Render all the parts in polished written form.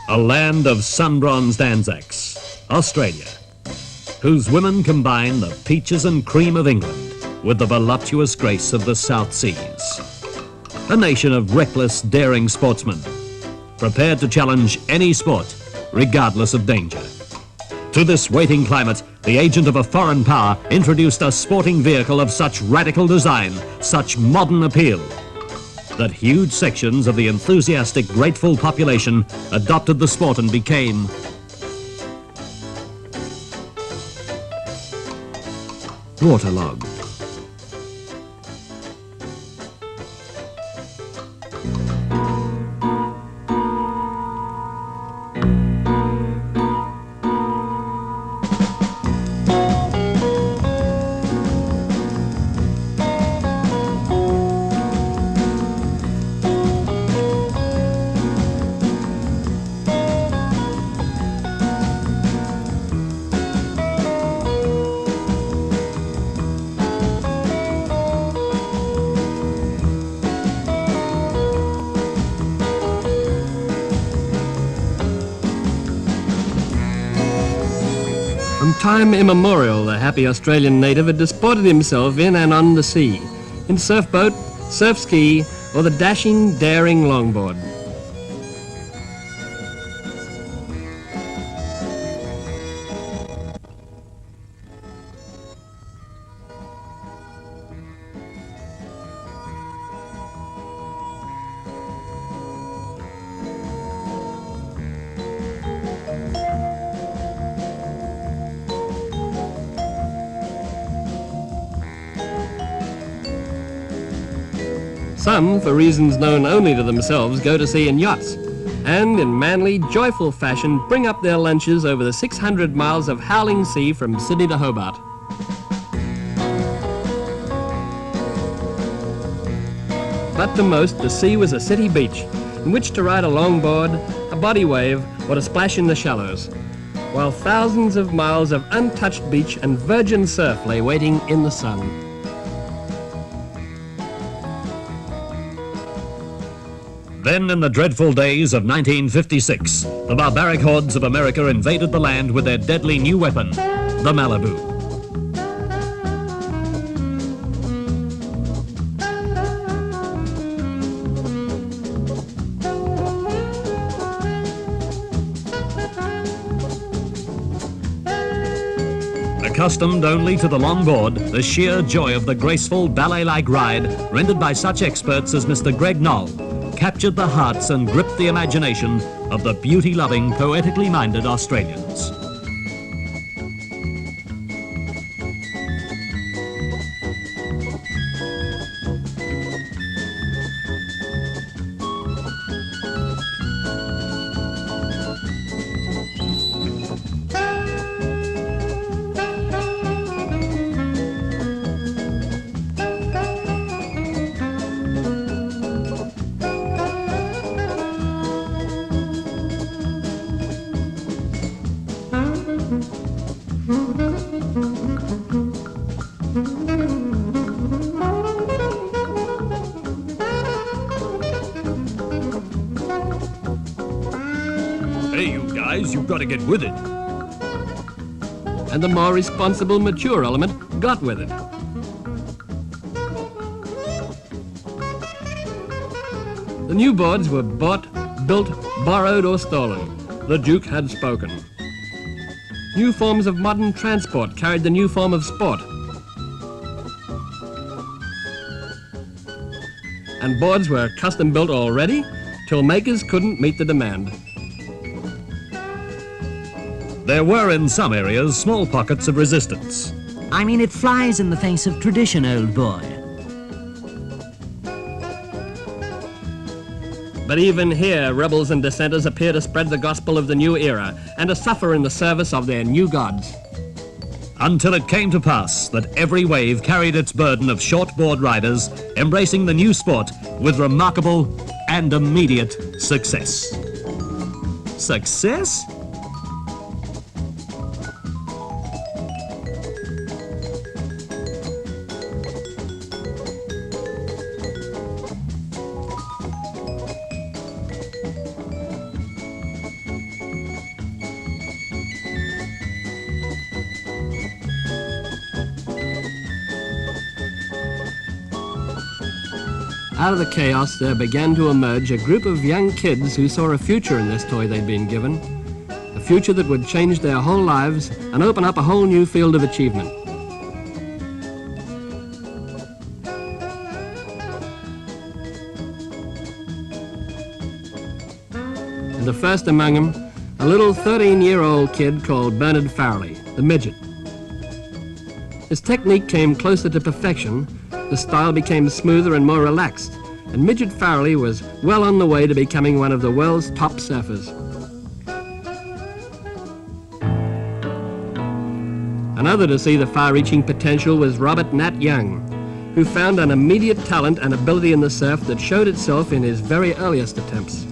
A land of sun-bronzed Anzacs, Australia, whose women combine the peaches and cream of England with the voluptuous grace of the South Seas. A nation of reckless, daring sportsmen, prepared to challenge any sport, regardless of danger. To this waiting climate, the agent of a foreign power introduced a sporting vehicle of such radical design, such modern appeal, that huge sections of the enthusiastic, grateful population adopted the sport and became waterlogged. From time immemorial, the happy Australian native had disported himself in and on the sea, in surf boat, surf ski, or the dashing, daring longboard. Some, for reasons known only to themselves, go to sea in yachts, and in manly, joyful fashion bring up their lunches over the 600 miles of howling sea from Sydney to Hobart. But to most, the sea was a city beach, in which to ride a longboard, a body wave, or to splash in the shallows, while thousands of miles of untouched beach and virgin surf lay waiting in the sun. Then, in the dreadful days of 1956, the barbaric hordes of America invaded the land with their deadly new weapon, the Malibu. Accustomed only to the longboard, the sheer joy of the graceful ballet-like ride, rendered by such experts as Mr. Greg Knoll, captured the hearts and gripped the imagination of the beauty-loving, poetically minded Australians. Hey, you guys, you've got to get with it. And the more responsible, mature element got with it. The new boards were bought, built, borrowed, or stolen. The Duke had spoken. New forms of modern transport carried the new form of sport. And boards were custom built already, till makers couldn't meet the demand. There were, in some areas, small pockets of resistance. I mean, it flies in the face of tradition, old boy. But even here, rebels and dissenters appear to spread the gospel of the new era and to suffer in the service of their new gods. Until it came to pass that every wave carried its burden of shortboard riders embracing the new sport with remarkable and immediate success. Success? Out of the chaos, there began to emerge a group of young kids who saw a future in this toy they'd been given, a future that would change their whole lives and open up a whole new field of achievement. And the first among them, a little 13-year-old kid called Bernard Farelly, the Midget. His technique came closer to perfection, the style became smoother and more relaxed, and Midget Farelly was well on the way to becoming one of the world's top surfers. Another to see the far-reaching potential was Robert Nat Young, who found an immediate talent and ability in the surf that showed itself in his very earliest attempts.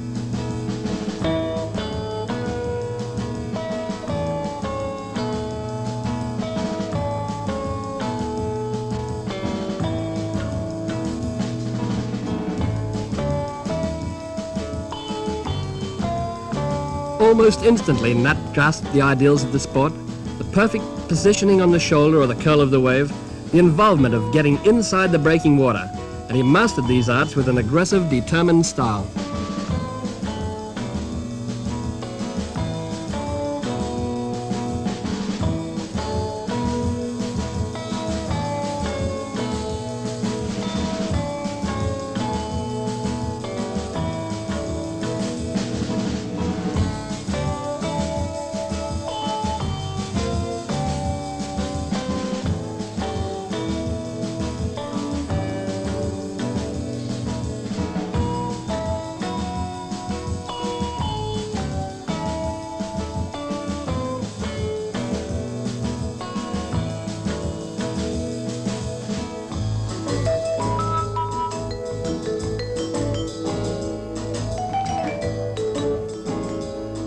Almost instantly, Nat grasped the ideals of the sport, the perfect positioning on the shoulder or the curl of the wave, the involvement of getting inside the breaking water, and he mastered these arts with an aggressive, determined style.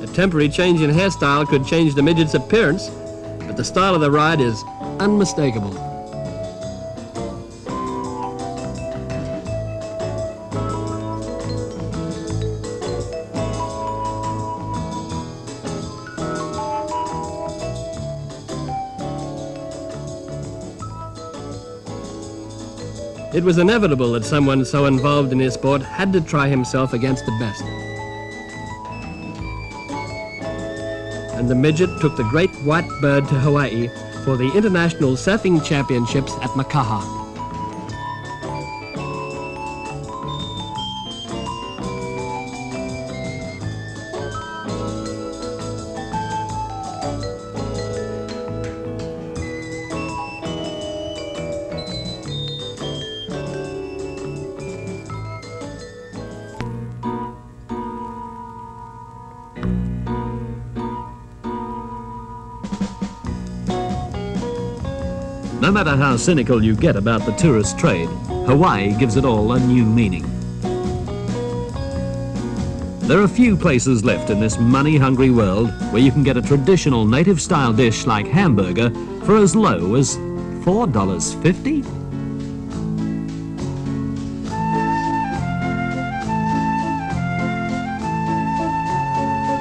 A temporary change in hairstyle could change the midget's appearance, but the style of the ride is unmistakable. It was inevitable that someone so involved in his sport had to try himself against the best. And the Midget took the great white bird to Hawaii for the International Surfing Championships at Makaha. No matter how cynical you get about the tourist trade, Hawaii gives it all a new meaning. There are few places left in this money-hungry world where you can get a traditional native-style dish like hamburger for as low as $4.50.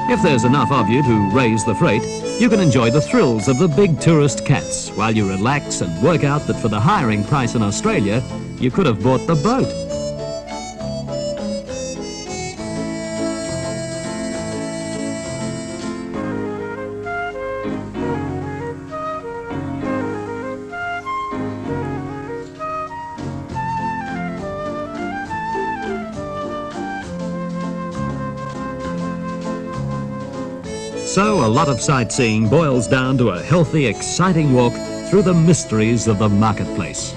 If there's enough of you to raise the freight, you can enjoy the thrills of the big tourist cats while you relax and work out that for the hiring price in Australia, you could have bought the boat. So a lot of sightseeing boils down to a healthy, exciting walk through the mysteries of the marketplace.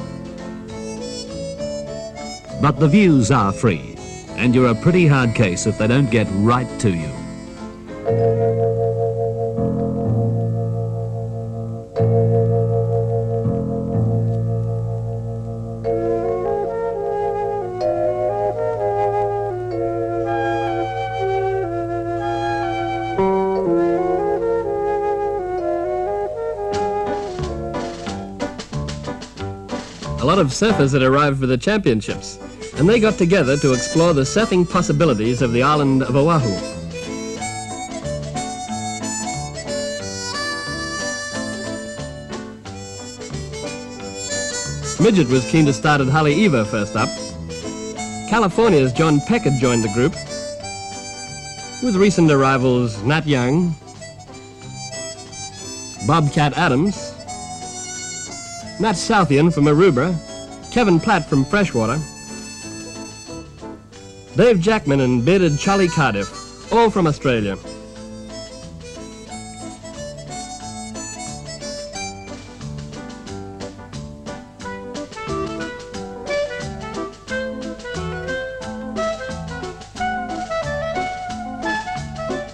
But the views are free, and you're a pretty hard case if they don't get right to you. A lot of surfers had arrived for the championships, and they got together to explore the surfing possibilities of the island of Oahu. Midget was keen to start at Haleiwa first up. California's John Peck had joined the group, with recent arrivals Nat Young, Bobcat Adams, Nat Southian from Aruba, Kevin Platt from Freshwater, Dave Jackman and bearded Charlie Cardiff, all from Australia.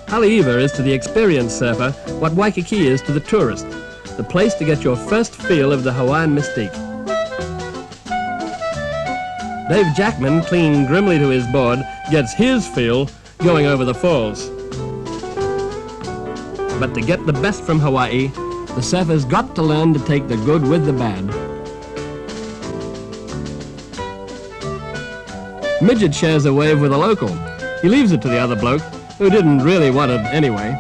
Haleiwa is to the experienced surfer what Waikiki is to the tourist, the place to get your first feel of the Hawaiian mystique. Dave Jackman, clinging grimly to his board, gets his feel going over the falls. But to get the best from Hawaii, the surfer's got to learn to take the good with the bad. Midget shares a wave with a local. He leaves it to the other bloke, who didn't really want it anyway.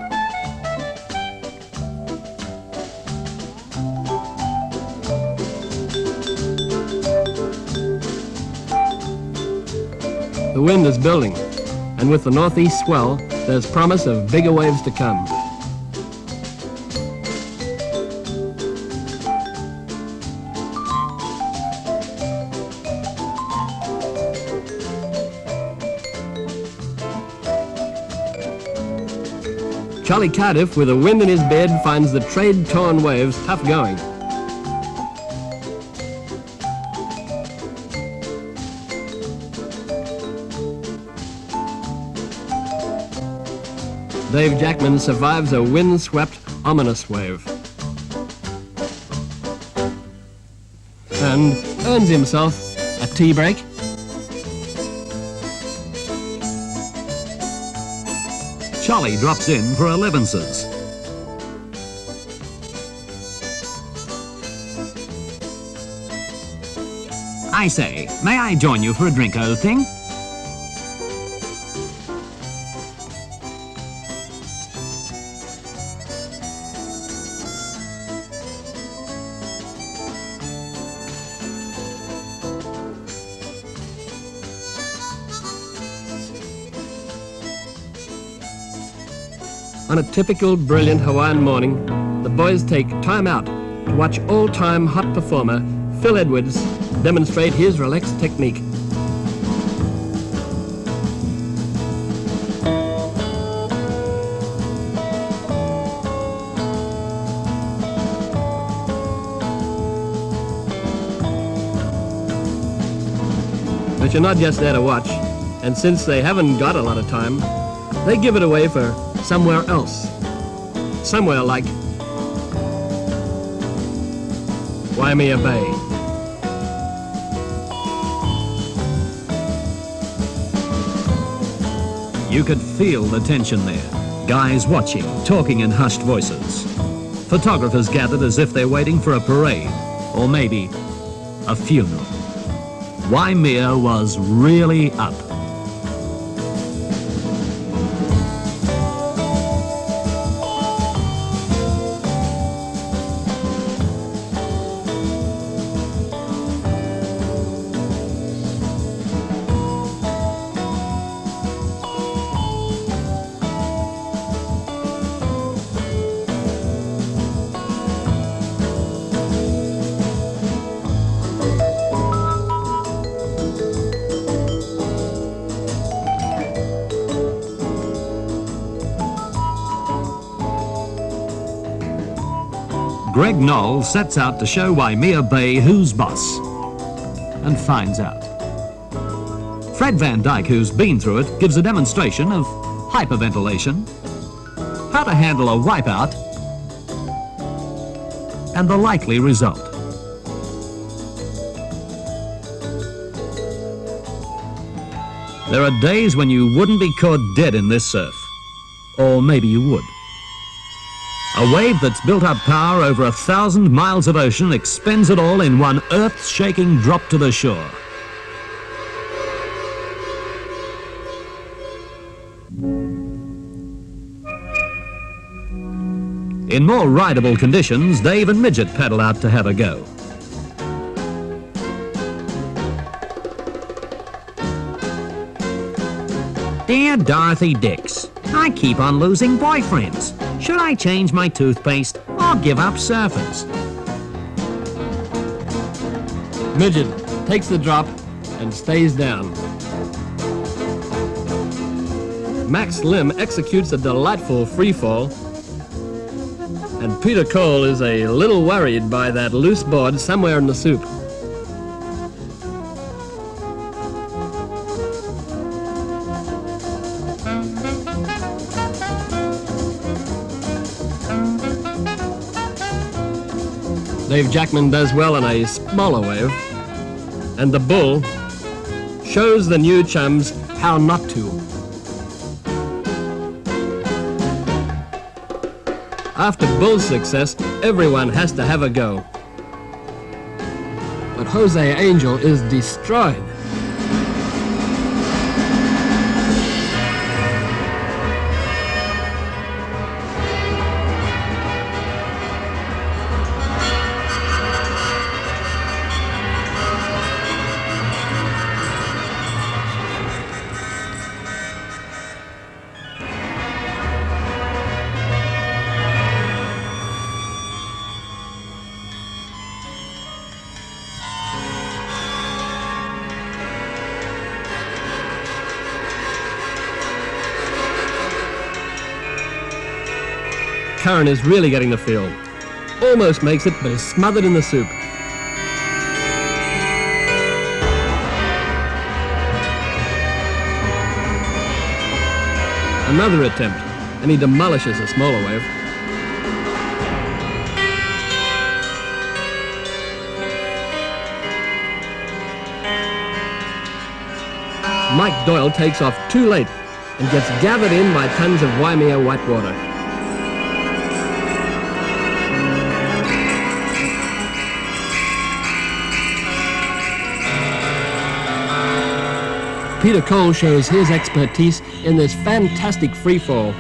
The wind is building, and with the northeast swell, there's promise of bigger waves to come. Charlie Cardiff, with a wind in his beard, finds the trade-torn waves tough going. Dave Jackman survives a wind-swept, ominous wave and earns himself a tea break. Charlie drops in for 11s. I say, may I join you for a drink, old thing? On a typical brilliant Hawaiian morning, the boys take time out to watch all-time hot performer Phil Edwards demonstrate his relaxed technique. But you're not just there to watch, and since they haven't got a lot of time, they give it away for somewhere else. Somewhere like Waimea Bay. You could feel the tension there. Guys watching, talking in hushed voices. Photographers gathered as if they're waiting for a parade, or maybe a funeral. Waimea was really up. Greg Knoll sets out to show Waimea Bay who's boss, and finds out. Fred Van Dyke, who's been through it, gives a demonstration of hyperventilation, how to handle a wipeout, and the likely result. There are days when you wouldn't be caught dead in this surf, or maybe you would. A wave that's built up power over 1,000 miles of ocean expends it all in one earth-shaking drop to the shore. In more rideable conditions, Dave and Midget paddle out to have a go. Dear Dorothy Dix, I keep on losing boyfriends. Should I change my toothpaste or give up surfers? Midget takes the drop and stays down. Max Lim executes a delightful free fall, and Peter Cole is a little worried by that loose board somewhere in the soup. Dave Jackman does well on a smaller wave, and the bull shows the new chums how not to. After Bull's success, everyone has to have a go. But Jose Angel is destroyed. Curran is really getting the feel. Almost makes it, but is smothered in the soup. Another attempt, and he demolishes a smaller wave. Mike Doyle takes off too late and gets gathered in by tons of Waimea whitewater. Peter Cole shows his expertise in this fantastic free fall.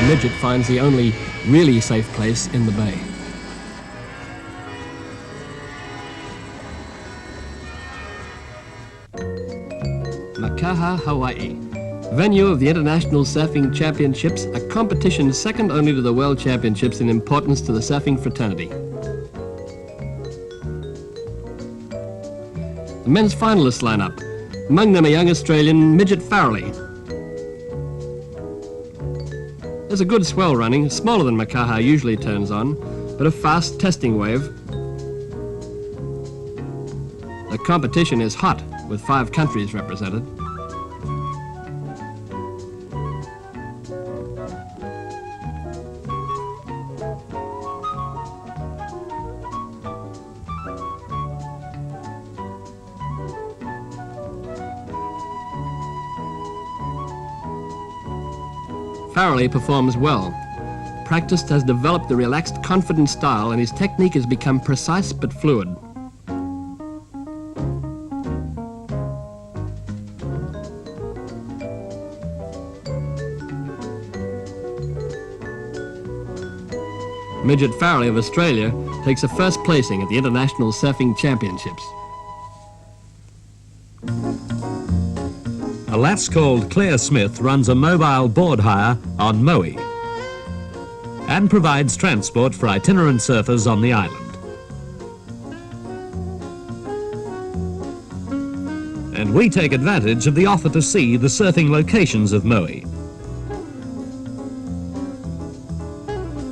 Midget finds the only really safe place in the bay. Makaha, Hawaii. Venue of the International Surfing Championships, a competition second only to the World Championships in importance to the surfing fraternity. The men's finalists line up. Among them a young Australian, Midget Farelly. There's a good swell running, smaller than Makaha usually turns on, but a fast testing wave. The competition is hot, with 5 countries represented. Farelly performs well. Practice has developed a relaxed, confident style, and his technique has become precise but fluid. Midget Farelly of Australia takes a first placing at the International Surfing Championships. A lass called Claire Smith runs a mobile board hire on Maui and provides transport for itinerant surfers on the island. And we take advantage of the offer to see the surfing locations of Maui.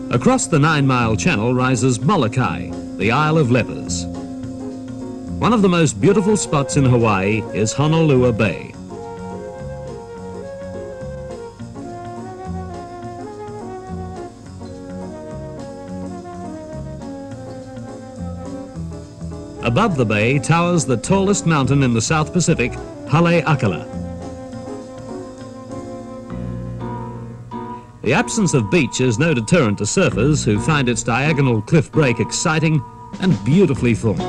Across the 9-mile channel rises Molokai, the Isle of Lepers. One of the most beautiful spots in Hawaii is Honolulu Bay. Above the bay towers the tallest mountain in the South Pacific, Haleakala. The absence of beach is no deterrent to surfers who find its diagonal cliff break exciting and beautifully formed.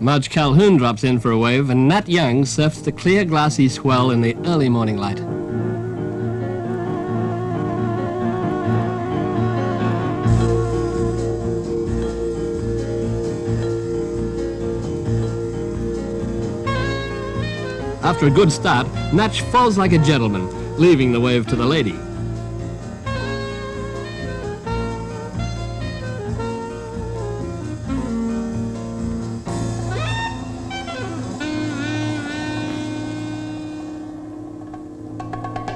Mudge Calhoun drops in for a wave, and Nat Young surfs the clear, glassy swell in the early morning light. After a good start, Natch falls like a gentleman, leaving the wave to the lady.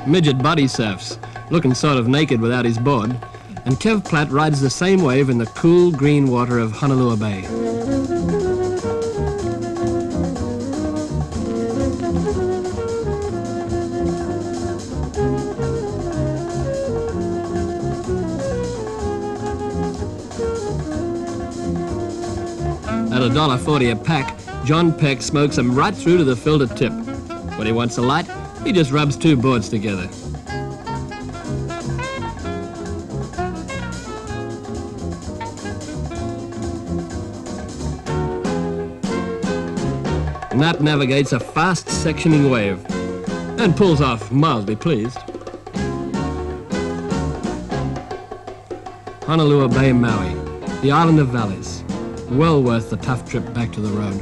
Midget body surfs, looking sort of naked without his board, and Kev Platt rides the same wave in the cool green water of Honolulu Bay. At $1.40 a pack, John Peck smokes them right through to the filter tip. When he wants a light, he just rubs two boards together. Nat navigates a fast sectioning wave and pulls off mildly pleased. Honolulu Bay, Maui, the island of valleys. Well worth the tough trip back to the road.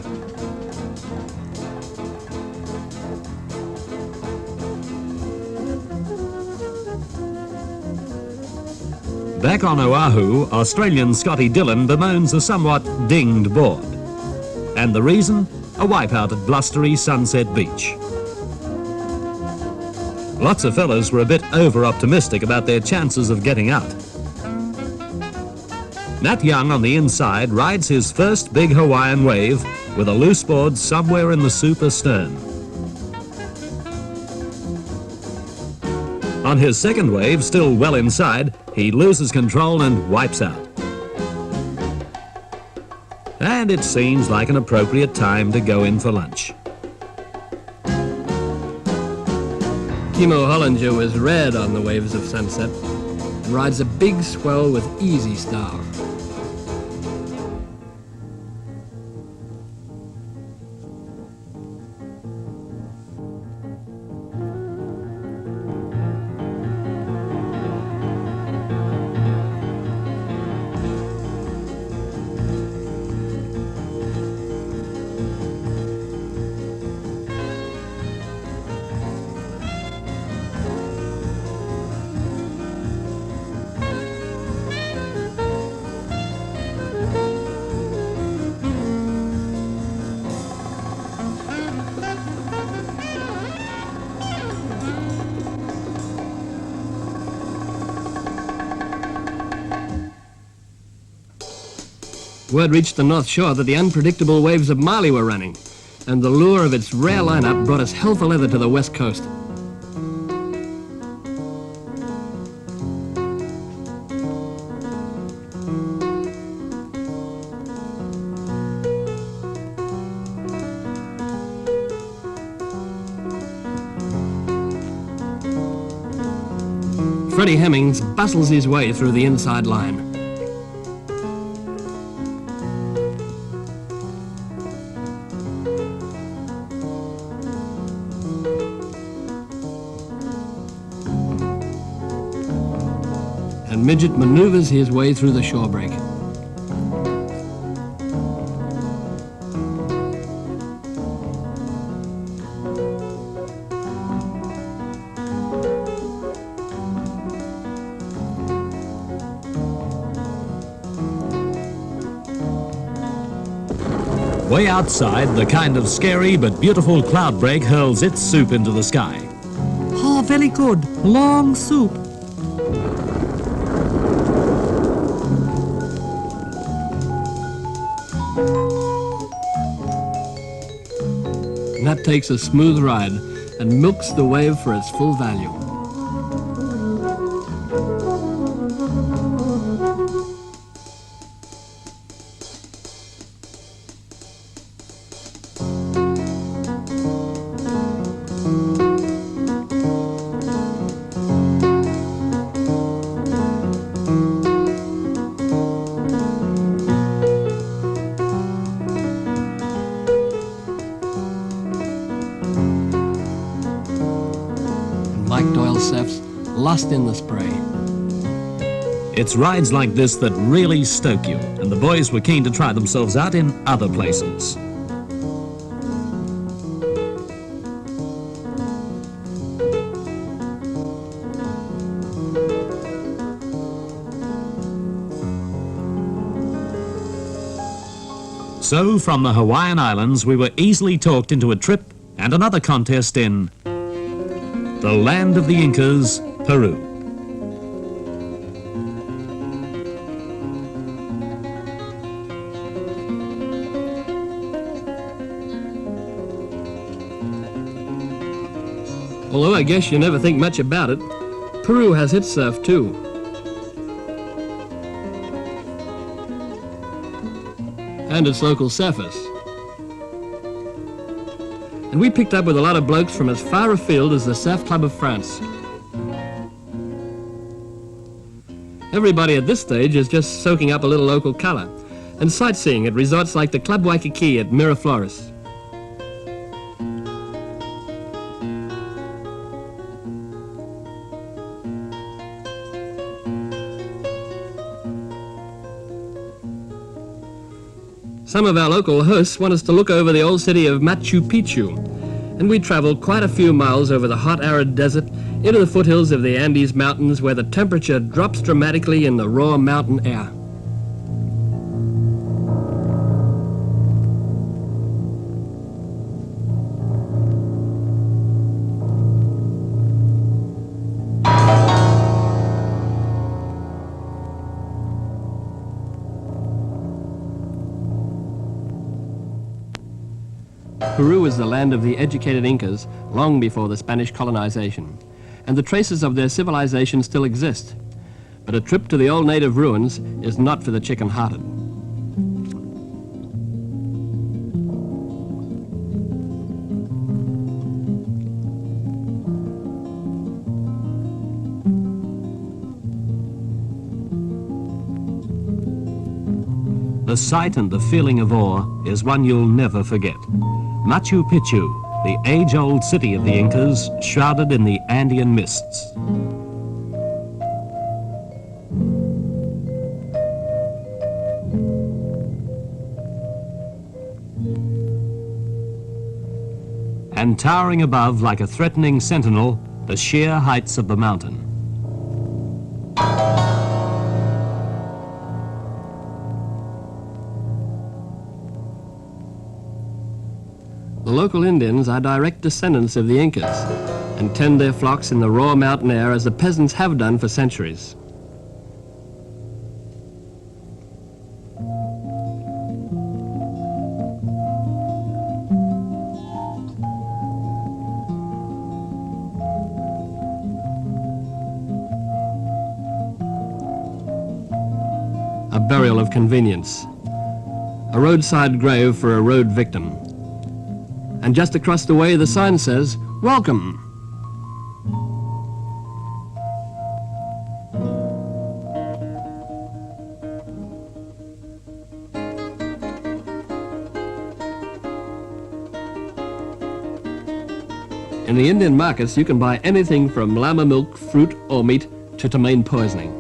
Back on Oahu, Australian Scotty Dillon bemoans a somewhat dinged board. And the reason? A wipeout at blustery Sunset Beach. Lots of fellas were a bit over-optimistic about their chances of getting out. Nat Young on the inside rides his first big Hawaiian wave with a loose board somewhere in the super stern. On his second wave, still well inside, he loses control and wipes out. And it seems like an appropriate time to go in for lunch. Timo Hollinger was red on the waves of Sunset and rides a big swell with easy style. Word reached the North Shore that the unpredictable waves of Mali were running, and the lure of its rare lineup brought us hell for leather to the west coast. Freddie Hemmings bustles his way through the inside line. And Midget maneuvers his way through the shore break. Way outside, the kind of scary but beautiful cloud break hurls its soup into the sky. Oh, very good. Long soup. Nat takes a smooth ride and milks the wave for its full value. lost in the spray. It's rides like this that really stoke you, and the boys were keen to try themselves out in other places. So, from the Hawaiian Islands, we were easily talked into a trip and another contest in the land of the Incas, Peru. Although I guess you never think much about it, Peru has its surf too. And its local surfers. And we picked up with a lot of blokes from as far afield as the Surf Club of France. Everybody at this stage is just soaking up a little local colour and sightseeing at resorts like the Club Waikiki at Miraflores. Some of our local hosts want us to look over the old city of Machu Picchu, and we travelled quite a few miles over the hot arid desert into the foothills of the Andes Mountains where the temperature drops dramatically in the raw mountain air. Peru is the land of the educated Incas long before the Spanish colonization, and the traces of their civilization still exist. But a trip to the old native ruins is not for the chicken-hearted. The sight and the feeling of awe is one you'll never forget. Machu Picchu, the age-old city of the Incas, shrouded in the Andean mists. And towering above like a threatening sentinel, the sheer heights of the mountain. The local Indians are direct descendants of the Incas and tend their flocks in the raw mountain air as the peasants have done for centuries. A burial of convenience. A roadside grave for a road victim. And just across the way, the sign says, "Welcome." In the Indian markets, you can buy anything from llama milk, fruit or meat to ptomaine poisoning.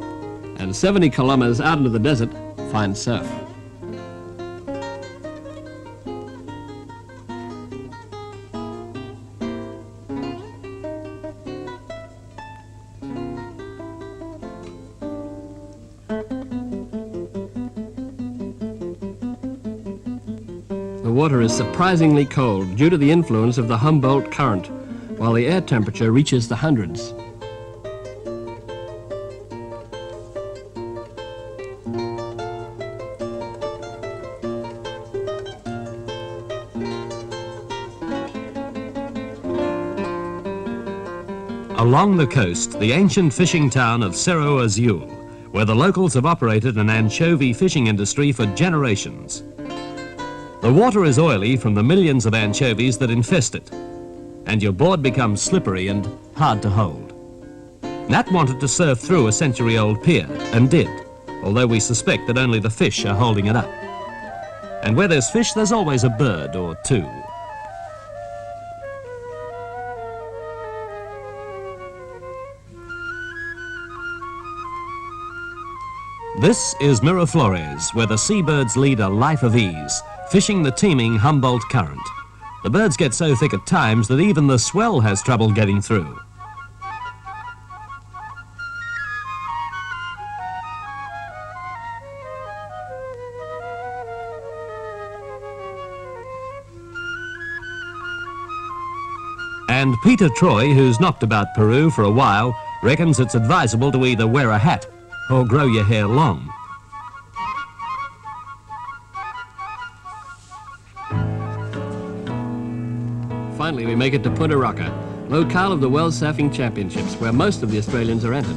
And 70 kilometers out into the desert, find surf. The water is surprisingly cold due to the influence of the Humboldt current, while the air temperature reaches the hundreds. Along the coast, the ancient fishing town of Cerro Azul, where the locals have operated an anchovy fishing industry for generations. The water is oily from the millions of anchovies that infest it, and your board becomes slippery and hard to hold. Nat wanted to surf through a century-old pier, and did, although we suspect that only the fish are holding it up. And where there's fish, there's always a bird or two. This is Miraflores, where the seabirds lead a life of ease, fishing the teeming Humboldt Current. The birds get so thick at times that even the swell has trouble getting through. And Peter Troy, who's knocked about Peru for a while, reckons it's advisable to either wear a hat or grow your hair long. Finally, we make it to Punta Roca, locale of the World Surfing Championships, where most of the Australians are entered.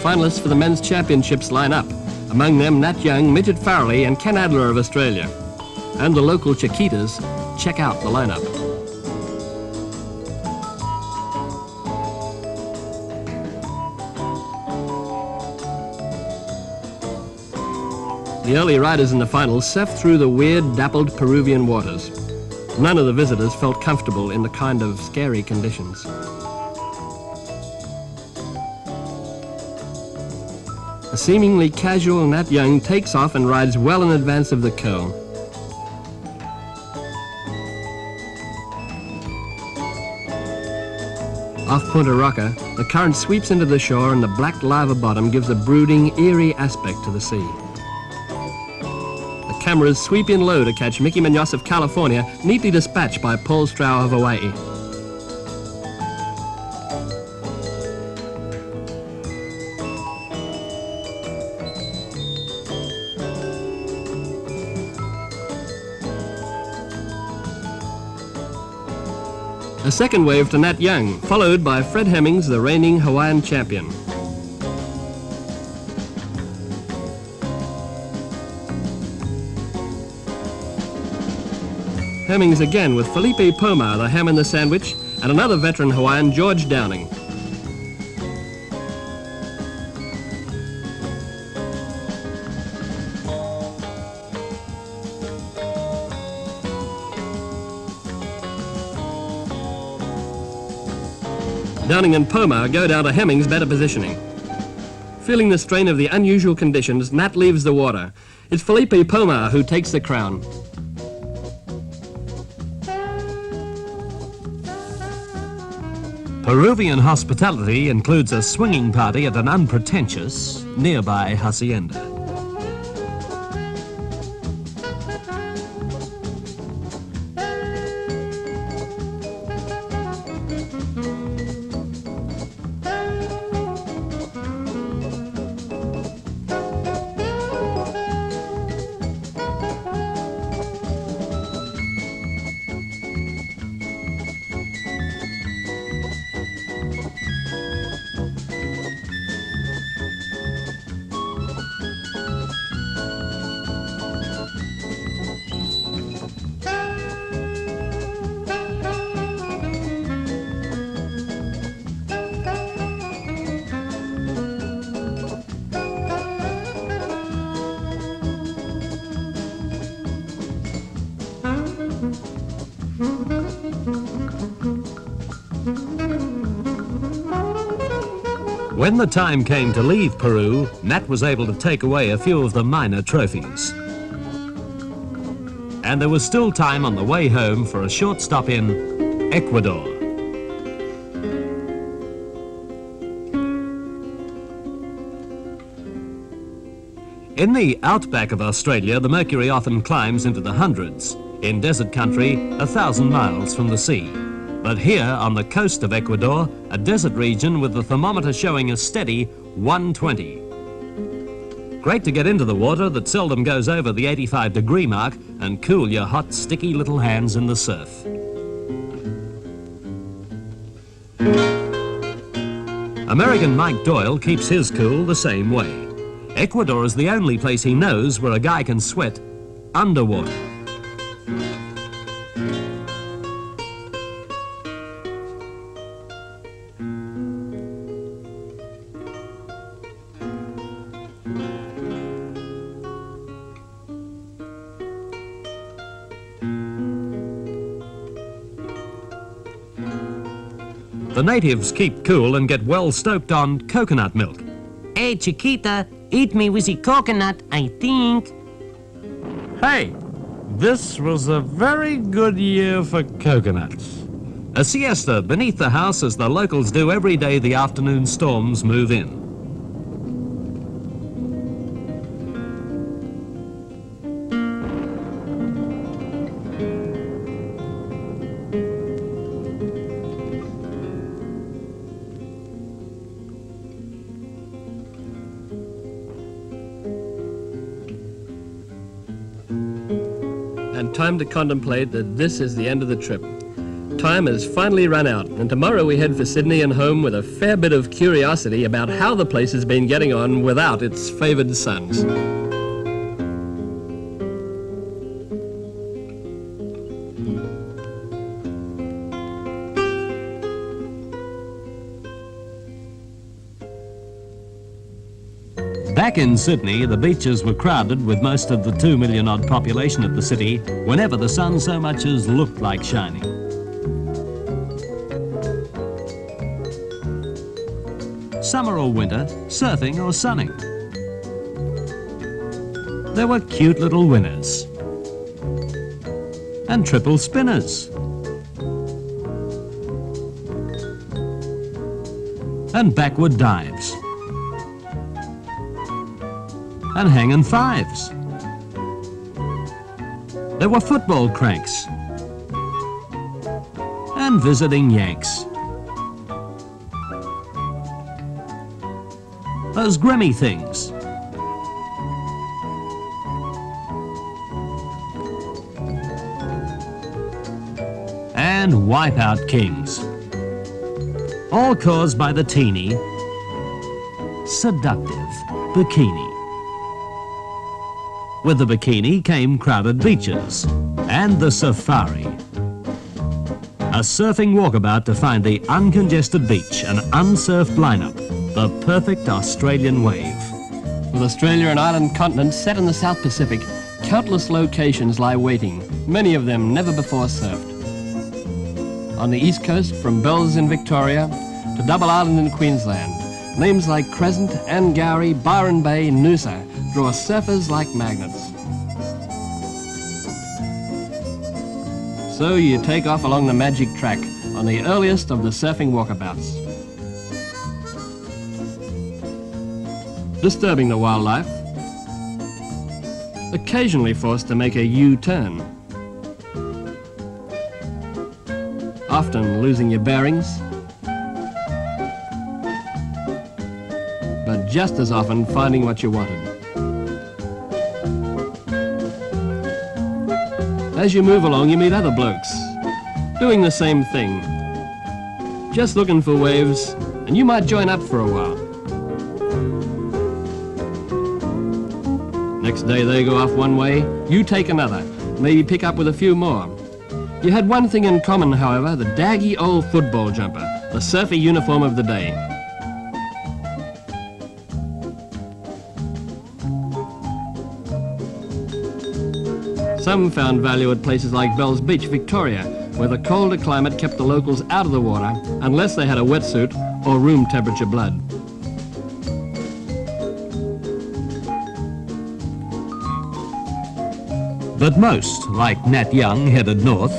Finalists for the men's championships line up. Among them, Nat Young, Midget Farelly and Ken Adler of Australia. And the local Chiquitas check out the lineup. The early riders in the finals surfed through the weird, dappled Peruvian waters. None of the visitors felt comfortable in the kind of scary conditions. A seemingly casual Nat Young takes off and rides well in advance of the curl. Off Punta Roca, the current sweeps into the shore and the black lava bottom gives a brooding, eerie aspect to the sea. The cameras sweep in low to catch Mickey Munoz of California, neatly dispatched by Paul Strow of Hawaii. A second wave to Nat Young, followed by Fred Hemmings, the reigning Hawaiian champion. Hemmings again with Felipe Pomar, the ham in the sandwich, and another veteran Hawaiian, George Downing. Downing and Pomar go down to Hemmings' better positioning. Feeling the strain of the unusual conditions, Nat leaves the water. It's Felipe Pomar who takes the crown. Peruvian hospitality includes a swinging party at an unpretentious, nearby hacienda. When the time came to leave Peru, Nat was able to take away a few of the minor trophies. And there was still time on the way home for a short stop in Ecuador. In the outback of Australia, the mercury often climbs into the hundreds. In desert country, 1,000 miles from the sea. But here, on the coast of Ecuador, a desert region with the thermometer showing a steady 120. Great to get into the water that seldom goes over the 85-degree mark and cool your hot, sticky little hands in the surf. American Mike Doyle keeps his cool the same way. Ecuador is the only place he knows where a guy can sweat underwater. The natives keep cool and get well stoked on coconut milk. Hey, Chiquita, eat me with the coconut, I think. Hey, this was a very good year for coconuts. A siesta beneath the house as the locals do every day the afternoon storms move in. And time to contemplate that this is the end of the trip. Time has finally run out, and tomorrow we head for Sydney and home with a fair bit of curiosity about how the place has been getting on without its favoured sons. Back in Sydney, the beaches were crowded with most of the 2 million odd population of the city whenever the sun so much as looked like shining. Summer or winter, surfing or sunning. There were cute little winners and triple spinners and backward dives and hanging fives. There were football cranks and visiting Yanks. Those grimy things. And wipeout kings. All caused by the teeny, seductive bikini. With the bikini came crowded beaches and the safari. A surfing walkabout to find the uncongested beach, an unsurfed lineup, the perfect Australian wave. With Australia an island continent set in the South Pacific, countless locations lie waiting, many of them never before surfed. On the east coast, from Bells in Victoria to Double Island in Queensland, names like Crescent, Angourie, Byron Bay, Noosa draw surfers like magnets. So you take off along the magic track on the earliest of the surfing walkabouts. Disturbing the wildlife, occasionally forced to make a U-turn, often losing your bearings, but just as often finding what you wanted. As you move along, you meet other blokes doing the same thing, just looking for waves, and you might join up for a while. Next day they go off one way, you take another, maybe pick up with a few more. You had one thing in common, however, the daggy old football jumper, the surfer uniform of the day. Some found value at places like Bells Beach, Victoria, where the colder climate kept the locals out of the water unless they had a wetsuit or room temperature blood. But most, like Nat Young, headed north.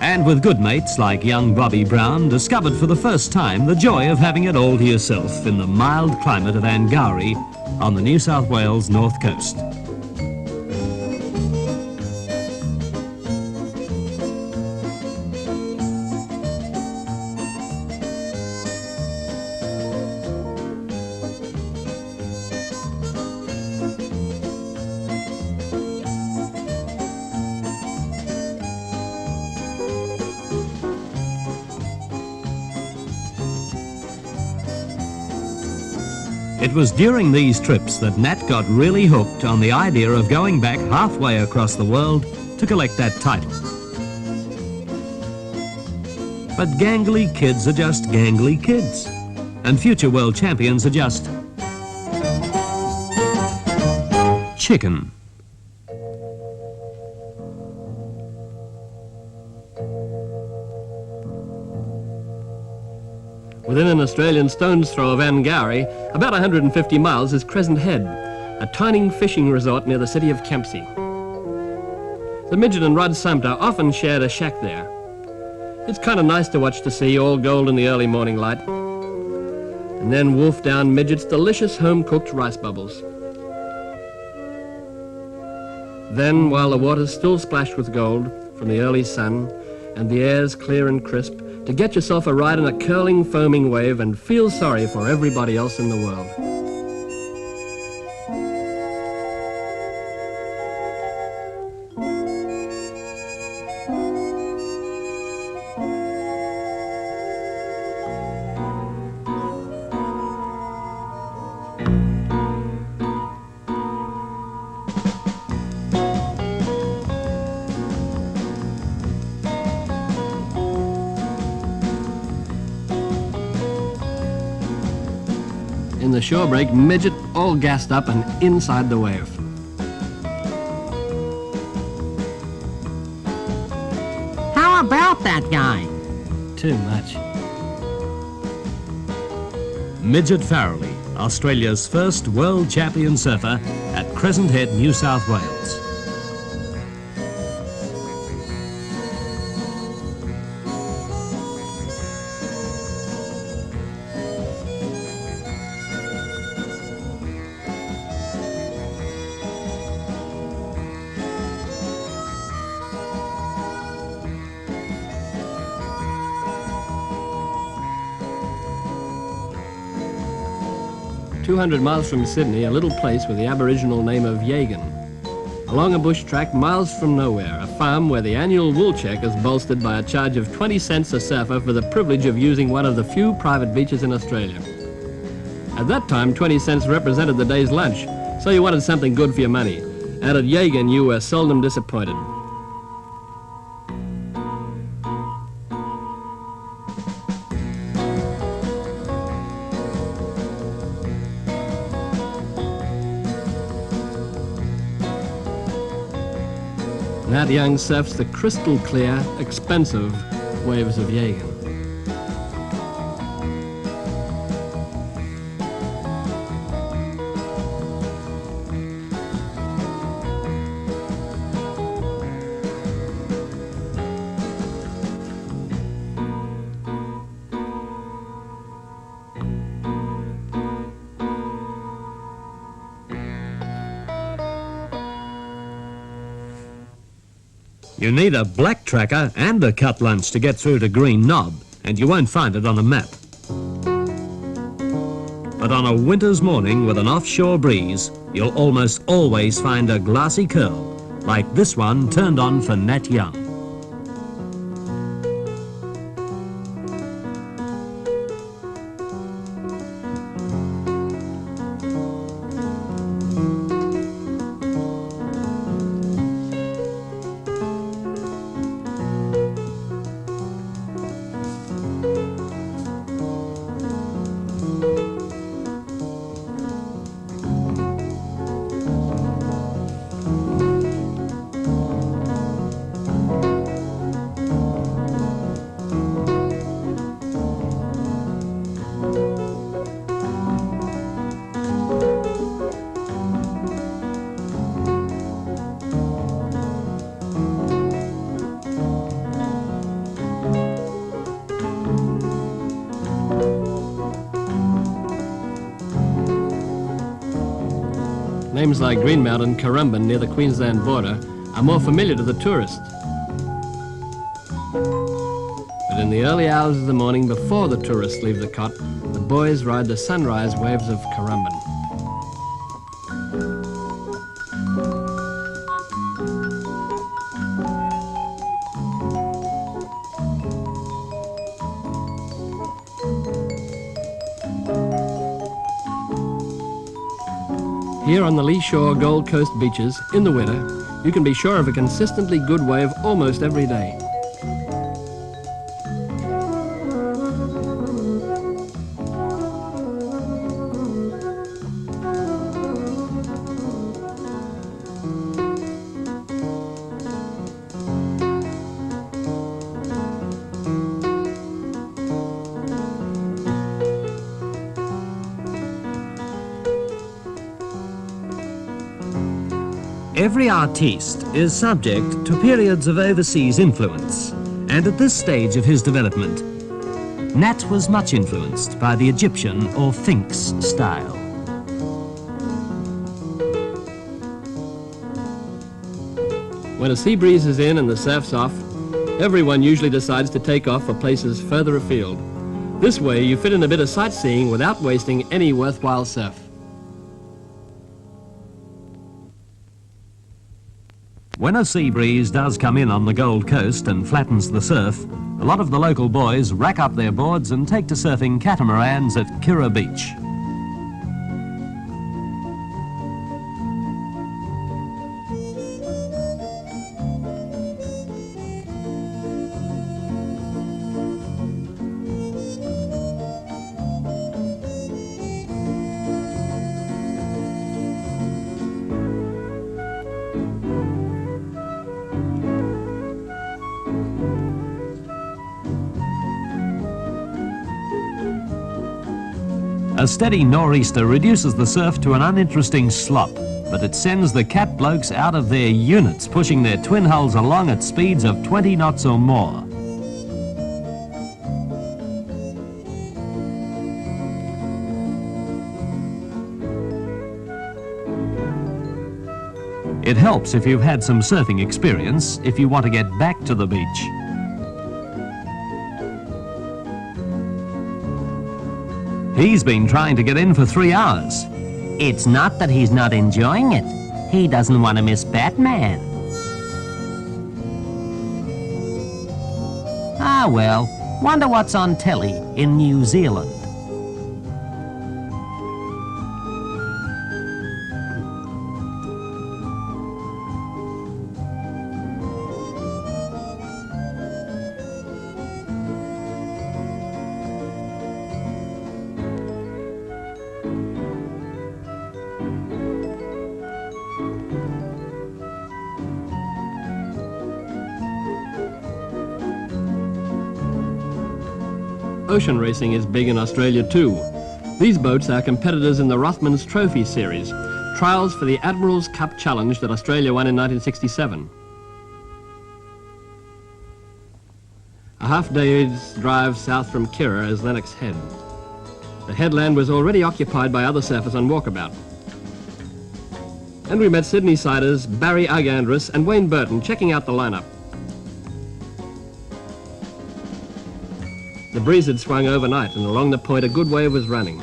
And with good mates like young Bobby Brown, discovered for the first time the joy of having it all to yourself in the mild climate of Angourie on the New South Wales north coast. It was during these trips that Nat got really hooked on the idea of going back halfway across the world to collect that title. But gangly kids are just gangly kids, and future world champions are just chicken. Within an Australian stone's throw of Angari, about 150 miles, is Crescent Head, a tiny fishing resort near the city of Kempsey. The Midget and Rod Sumter often shared a shack there. It's kind of nice to watch the sea all gold in the early morning light, and then wolf down Midget's delicious home-cooked rice bubbles. Then, while the water's still splashed with gold from the early sun and the air's clear and crisp, to get yourself a ride in a curling, foaming wave and feel sorry for everybody else in the world. In the shore break, Midget all gassed up and inside the wave. How about that guy? Too much. Midget Farelly, Australia's first world champion surfer at Crescent Head, New South Wales. "200 miles from Sydney, a little place with the Aboriginal name of Yagan. Along a bush track miles from nowhere, a farm where the annual wool check is bolstered by a charge of 20 cents a surfer for the privilege of using one of the few private beaches in Australia. At that time, 20 cents represented the day's lunch, so you wanted something good for your money. And at Yagan, you were seldom disappointed. Nat Young surfs the crystal clear, expensive waves of Yagan. You need a black tracker and a cut lunch to get through to Green Knob, and you won't find it on a map. But on a winter's morning with an offshore breeze, you'll almost always find a glassy curl, like this one turned on for Nat Young. Names like Greenmount and Currumbin near the Queensland border are more familiar to the tourist. But in the early hours of the morning before the tourists leave the cot, the boys ride the sunrise waves of Currumbin. Here on the lee shore Gold Coast beaches, in the winter, you can be sure of a consistently good wave almost every day. Every artiste is subject to periods of overseas influence, and at this stage of his development, Nat was much influenced by the Egyptian or Sphinx style. When a sea breeze is in and the surf's off, everyone usually decides to take off for places further afield. This way you fit in a bit of sightseeing without wasting any worthwhile surf. When a sea breeze does come in on the Gold Coast and flattens the surf, a lot of the local boys rack up their boards and take to surfing catamarans at Kirra Beach. A steady nor'easter reduces the surf to an uninteresting slop, but it sends the cat blokes out of their units, pushing their twin hulls along at speeds of 20 knots or more. It helps if you've had some surfing experience if you want to get back to the beach. He's been trying to get in for 3 hours. It's not that he's not enjoying it. He doesn't want to miss Batman. Ah, well, wonder what's on telly in New Zealand. Ocean racing is big in Australia too. These boats are competitors in the Rothmans Trophy Series, trials for the Admiral's Cup Challenge that Australia won in 1967. A half-day's drive south from Kirra is Lennox Head. The headland was already occupied by other surfers on walkabout. And we met Sydney-siders Barry Argandris and Wayne Burton checking out the lineup. The breeze had swung overnight, and along the point a good wave was running.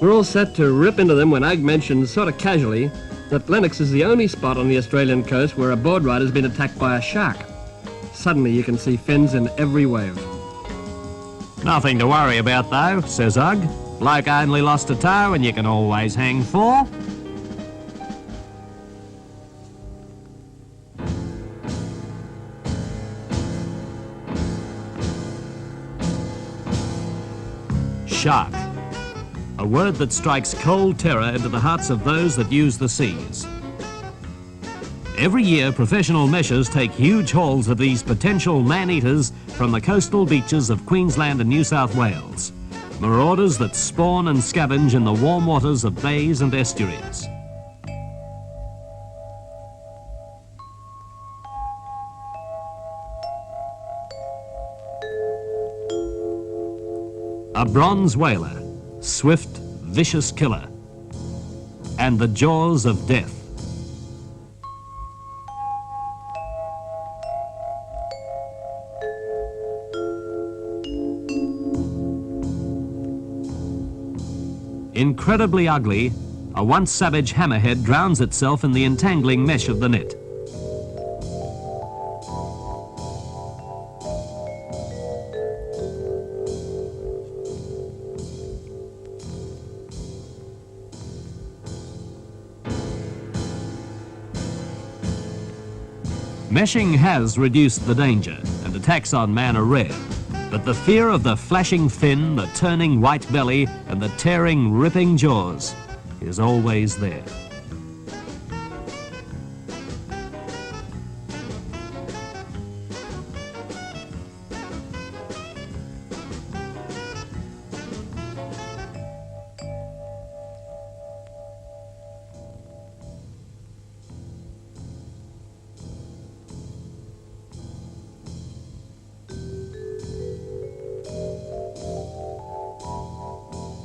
We're all set to rip into them when Ag mentioned, sort of casually, that Lennox is the only spot on the Australian coast where a board rider's been attacked by a shark. Suddenly you can see fins in every wave. Nothing to worry about though, says Ugg. Bloke only lost a toe and you can always hang 4. Shark, a word that strikes cold terror into the hearts of those that use the seas. Every year, professional meshers take huge hauls of these potential man-eaters from the coastal beaches of Queensland and New South Wales, marauders that spawn and scavenge in the warm waters of bays and estuaries. A bronze whaler, swift, vicious killer, and the jaws of death. Incredibly ugly, a once savage hammerhead drowns itself in the entangling mesh of the net. Meshing has reduced the danger, and attacks on man are rare. But the fear of the flashing fin, the turning white belly, and the tearing, ripping jaws is always there.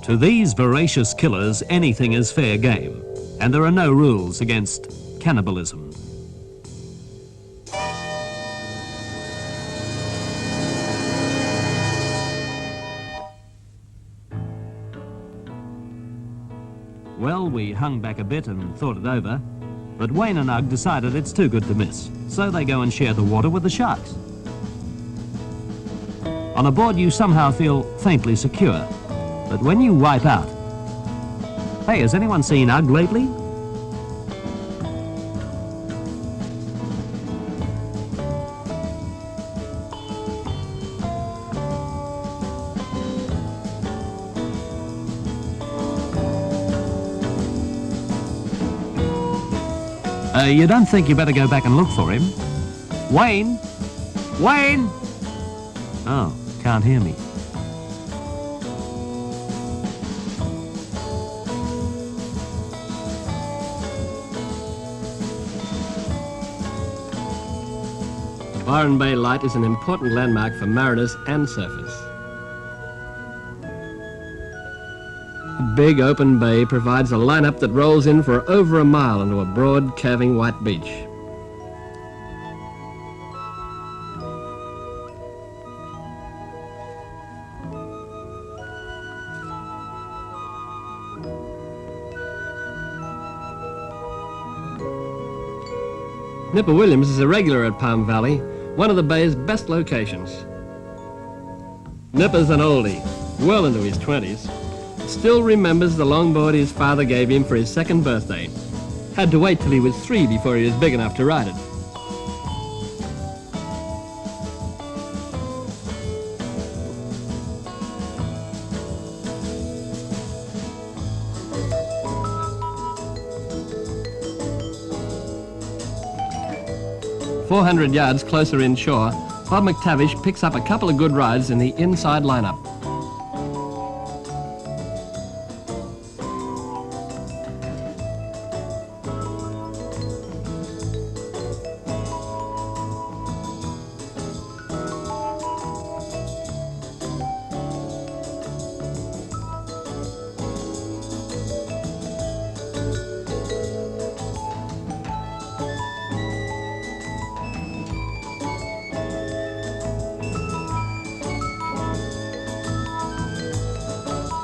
To these voracious killers, anything is fair game, and there are no rules against cannibalism. Well, we hung back a bit and thought it over, but Wayne and Ugg decided it's too good to miss, so they go and share the water with the sharks. On a board, you somehow feel faintly secure, but when you wipe out... Hey, has anyone seen Ugg lately? You don't think you better go back and look for him? Wayne? Wayne? Oh, can't hear me. Byron Bay Light is an important landmark for mariners and surfers. The big open bay provides a lineup that rolls in for over a mile into a broad, curving white beach. Nipper Williams is a regular at Palm Valley, one of the bay's best locations. Nipper's an oldie, well into his 20s. Still remembers the longboard his father gave him for his second birthday. Had to wait till he was 3 before he was big enough to ride it. "400 yards closer inshore, Bob McTavish picks up a couple of good rides in the inside lineup.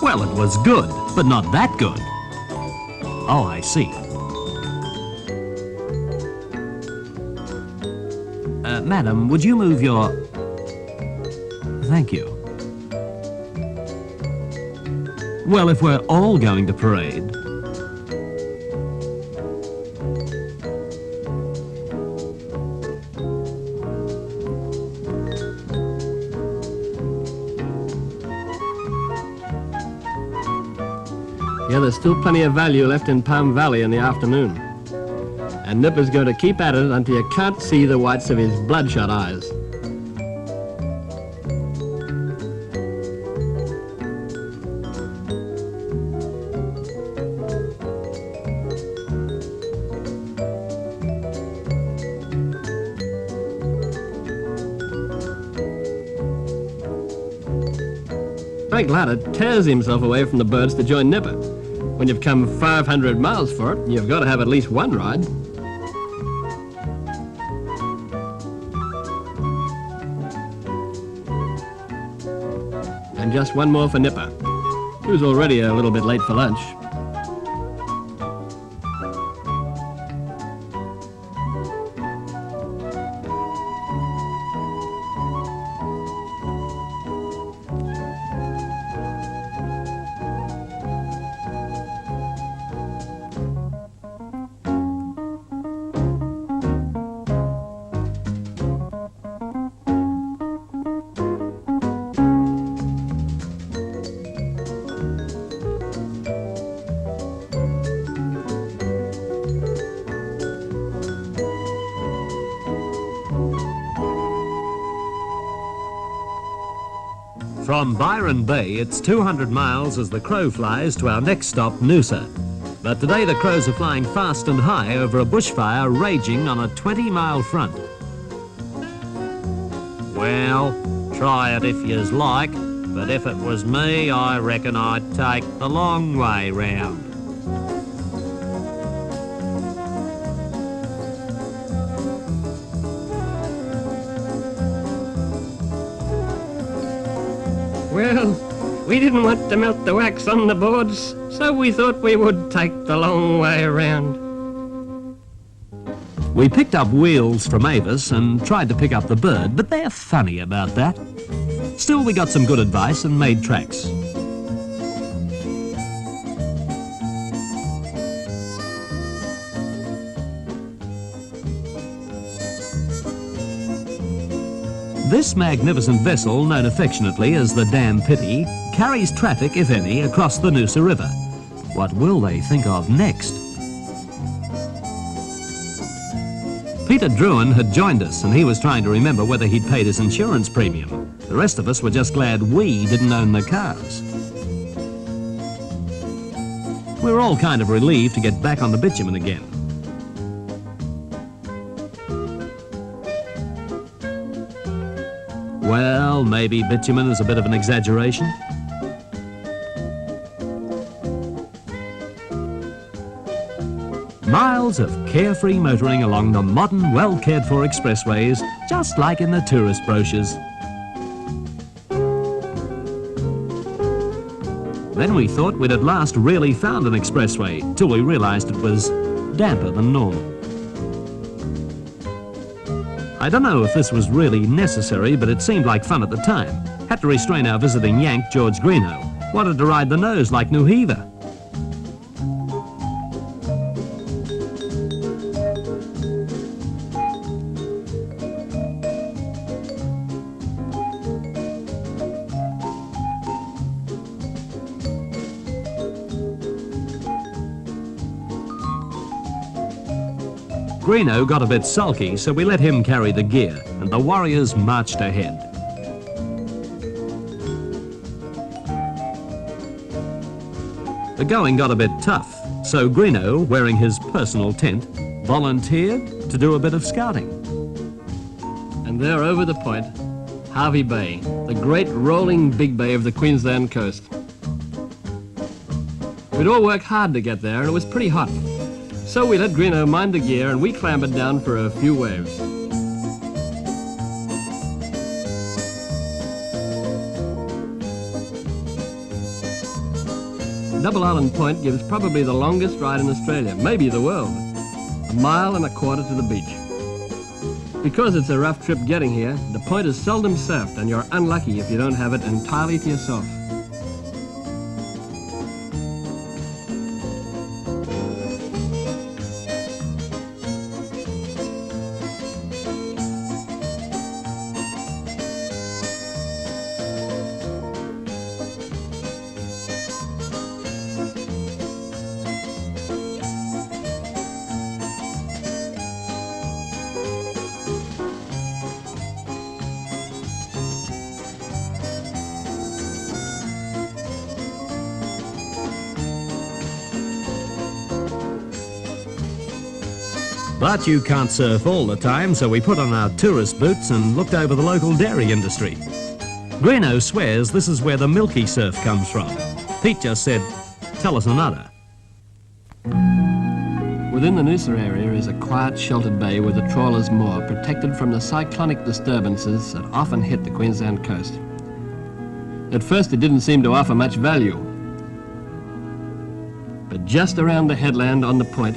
Well, it was good, but not that good. Oh, I see. Madam, would you move your... Thank you. Well, if we're all going to parade... Yeah, there's still plenty of value left in Palm Valley in the afternoon. And Nipper's going to keep at it until you can't see the whites of his bloodshot eyes. Frank Lauder tears himself away from the birds to join Nipper. When you've come 500 miles for it, you've got to have at least one ride. And just one more for Nipper, who's already a little bit late for lunch. From Byron Bay, it's 200 miles as the crow flies to our next stop, Noosa. But today the crows are flying fast and high over a bushfire raging on a 20-mile front. Well, try it if yous like. But if it was me, I reckon I'd take the long way round. Well, we didn't want to melt the wax on the boards, so we thought we would take the long way around. We picked up wheels from Avis and tried to pick up the bird, but they're funny about that. Still, we got some good advice and made tracks. This magnificent vessel, known affectionately as the Damn Pity, carries traffic, if any, across the Noosa River. What will they think of next? Peter Druin had joined us, and he was trying to remember whether he'd paid his insurance premium. The rest of us were just glad we didn't own the cars. We were all kind of relieved to get back on the bitumen again. Well, maybe bitumen is a bit of an exaggeration. Miles of carefree motoring along the modern, well-cared-for expressways, just like in the tourist brochures. Then we thought we'd at last really found an expressway, till we realized it was damper than normal. I don't know if this was really necessary, but it seemed like fun at the time. Had to restrain our visiting Yank, George Greenough. Wanted to ride the nose like New Heaver. Greeno got a bit sulky, so we let him carry the gear, and the Warriors marched ahead. The going got a bit tough, so Greeno, wearing his personal tent, volunteered to do a bit of scouting. And there over the point, Harvey Bay, the great rolling big bay of the Queensland coast. We'd all worked hard to get there, and it was pretty hot. So we let Greeno mind the gear and we clambered down for a few waves. Double Island Point gives probably the longest ride in Australia, maybe the world. 1.25 miles to the beach. Because it's a rough trip getting here, the point is seldom surfed and you're unlucky if you don't have it entirely to yourself. But you can't surf all the time, so we put on our tourist boots and looked over the local dairy industry. Greeno swears this is where the milky surf comes from. Pete just said, tell us another. Within the Noosa area is a quiet, sheltered bay with the trawler's moor, protected from the cyclonic disturbances that often hit the Queensland coast. At first it didn't seem to offer much value. But just around the headland on the point,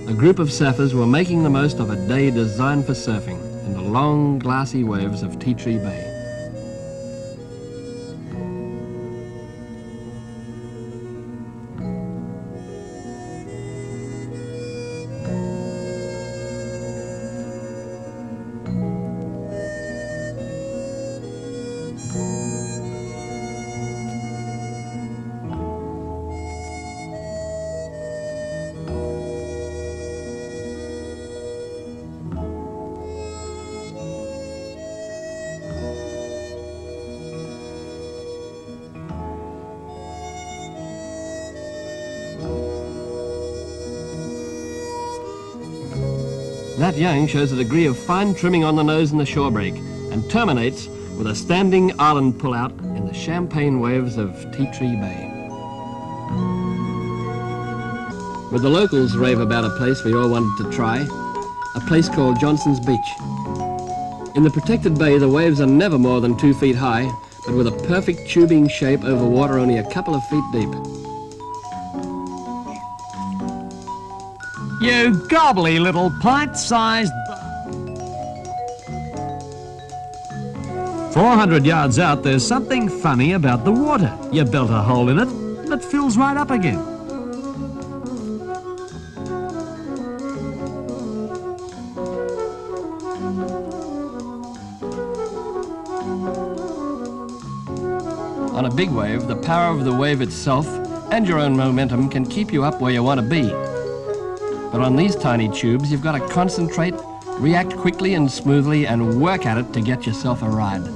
a group of surfers were making the most of a day designed for surfing in the long, glassy waves of Tea Tree Bay. That young shows a degree of fine trimming on the nose and the shore break and terminates with a standing island pull-out in the the champagne waves of Tea Tree Bay. But the locals rave about a place we all wanted to try, a place called Johnson's Beach. In the protected bay, the waves are never more than 2 feet high, but with a perfect tubing shape over water only a couple of feet deep. You gobbly little pint-sized... 400 yards out, there's something funny about the water. You built a hole in it, and it fills right up again. On a big wave, the power of the wave itself and your own momentum can keep you up where you want to be. But on these tiny tubes, you've got to concentrate, react quickly and smoothly, and work at it to get yourself a ride.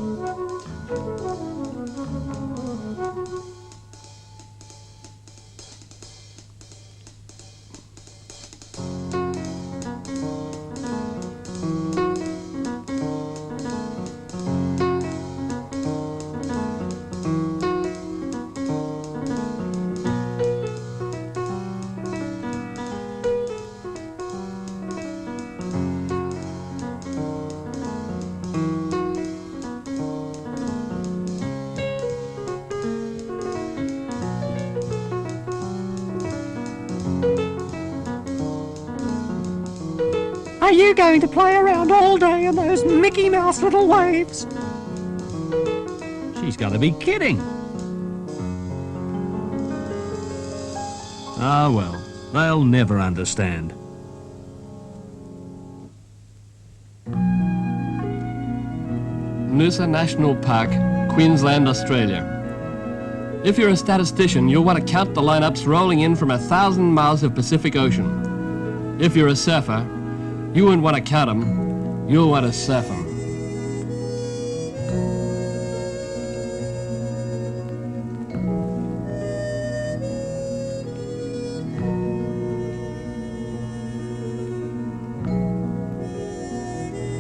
Are you going to play around all day in those Mickey Mouse little waves? She's got to be kidding. Ah, well, they'll never understand. Noosa National Park, Queensland, Australia. If you're a statistician, you'll want to count the lineups rolling in from 1,000 miles of Pacific Ocean. If you're a surfer, you won't want to count them, you'll want to surf them.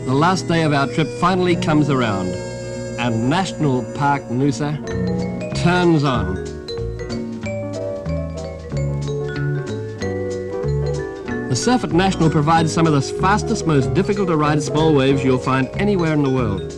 The last day of our trip finally comes around, and National Park Noosa turns on. The surf at National provides some of the fastest, most difficult to ride small waves you'll find anywhere in the world.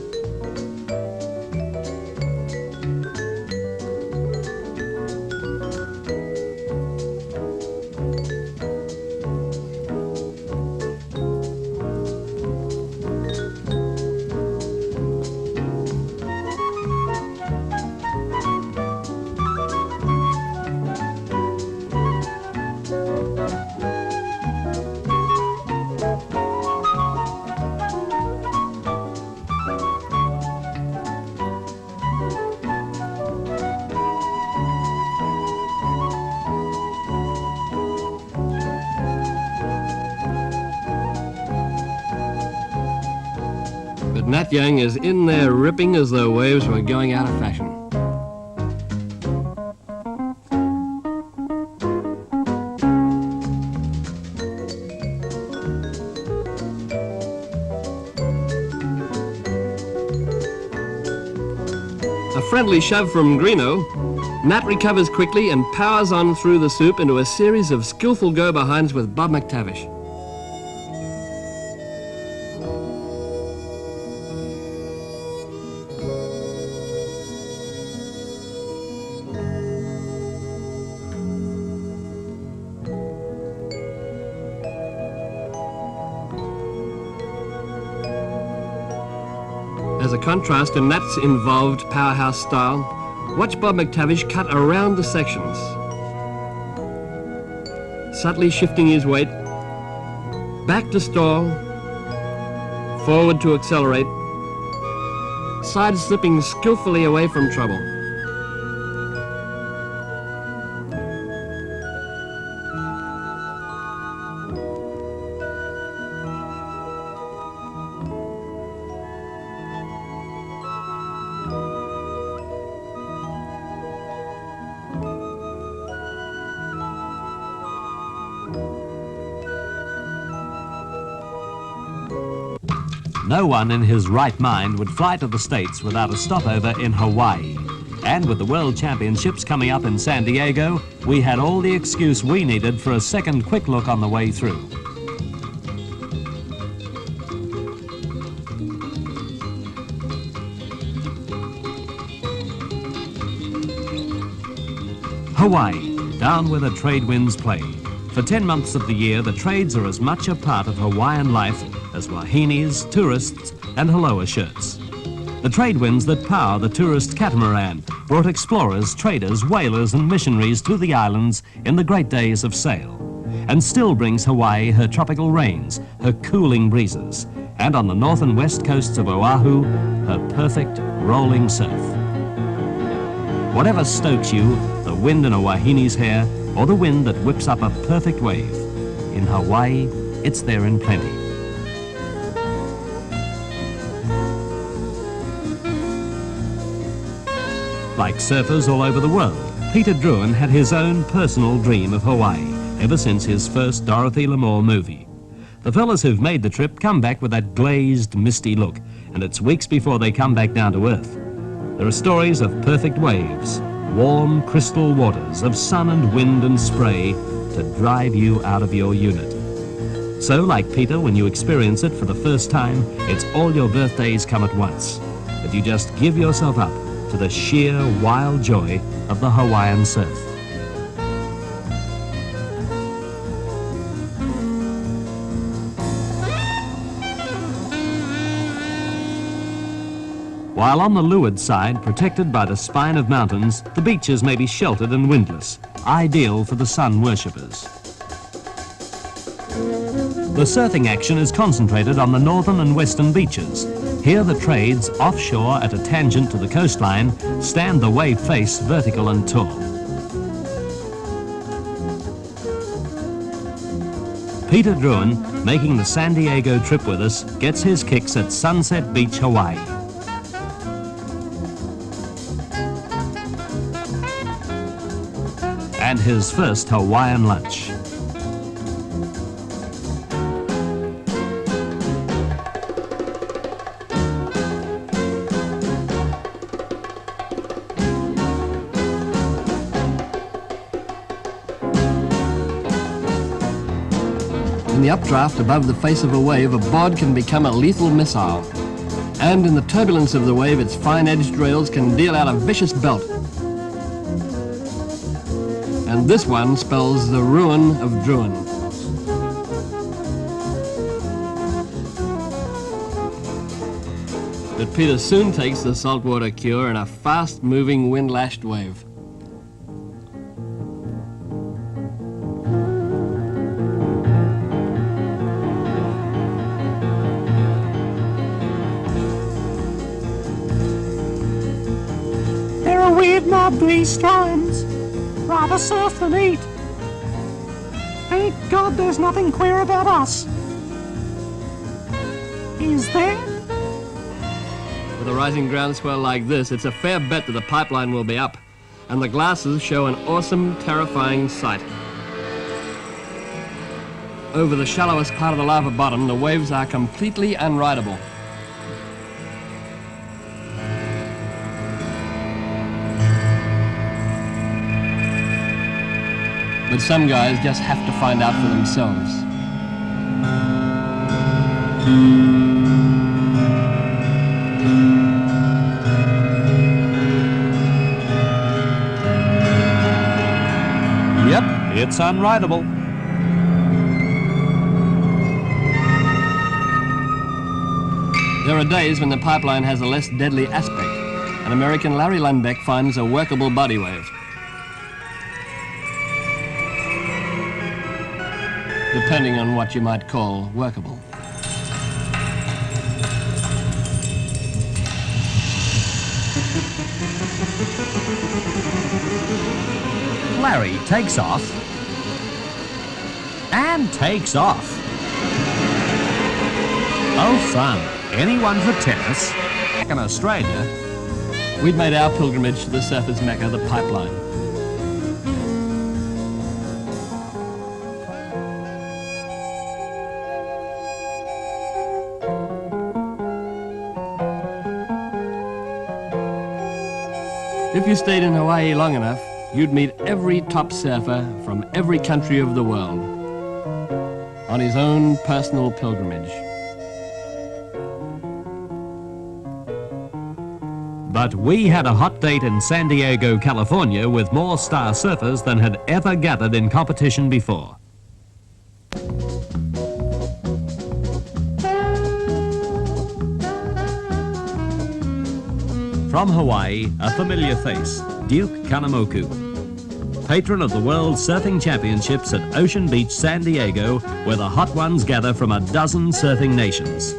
Nat Young is in there ripping as though waves were going out of fashion. A friendly shove from Greeno, Nat recovers quickly and powers on through the soup into a series of skillful go-behinds with Bob McTavish. As a contrast to Nat's involved powerhouse style, watch Bob McTavish cut around the sections, subtly shifting his weight, back to stall, forward to accelerate, side-slipping skillfully away from trouble. No one in his right mind would fly to the States without a stopover in Hawaii. And with the World Championships coming up in San Diego, we had all the excuse we needed for a second quick look on the way through. Hawaii, down where the trade winds play. For 10 months of the year, the trades are as much a part of Hawaiian life as wahinis, tourists, and haloa shirts. The trade winds that power the tourist catamaran brought explorers, traders, whalers, and missionaries to the islands in the great days of sail, and still brings Hawaii her tropical rains, her cooling breezes, and on the north and west coasts of Oahu, her perfect rolling surf. Whatever stokes you, the wind in a wahini's hair, or the wind that whips up a perfect wave, in Hawaii, it's there in plenty. Like surfers all over the world, Peter Druin had his own personal dream of Hawaii ever since his first Dorothy Lamour movie. The fellas who've made the trip come back with that glazed, misty look, and it's weeks before they come back down to earth. There are stories of perfect waves, warm crystal waters, of sun and wind and spray to drive you out of your unit. So, like Peter, when you experience it for the first time, it's all your birthdays come at once. But you just give yourself up to the sheer wild joy of the Hawaiian surf. While on the leeward side, protected by the spine of mountains, the beaches may be sheltered and windless, ideal for the sun worshippers. The surfing action is concentrated on the northern and western beaches. Here the trades, offshore at a tangent to the coastline, stand the wave face vertical and tall. Peter Druin, making the San Diego trip with us, gets his kicks at Sunset Beach, Hawaii. And his first Hawaiian lunch. In the updraft above the face of a wave, a bod can become a lethal missile. And in the turbulence of the wave, its fine-edged rails can deal out a vicious belt. And this one spells the ruin of Druin. But Peter soon takes the saltwater cure in a fast-moving, wind-lashed wave. They're a weird mob, these storms. Rather surf than eat. Thank God there's nothing queer about us. Is there? With a rising groundswell like this, it's a fair bet that the pipeline will be up, and the glasses show an awesome, terrifying sight. Over the shallowest part of the lava bottom, the waves are completely unrideable. But some guys just have to find out for themselves. Yep, it's unrideable. There are days when the pipeline has a less deadly aspect, and American Larry Lundbeck finds a workable body wave. Depending on what you might call workable. Larry takes off and takes off. Oh, fun. Anyone for tennis? Back in Australia, We'd made our pilgrimage to the surfer's mecca, the pipeline. If you stayed in Hawaii long enough, you'd meet every top surfer from every country of the world on his own personal pilgrimage. But we had a hot date in San Diego, California, with more star surfers than had ever gathered in competition before. From Hawaii, a familiar face, Duke Kanemoku, patron of the World Surfing Championships at Ocean Beach, San Diego, where the hot ones gather from a dozen surfing nations.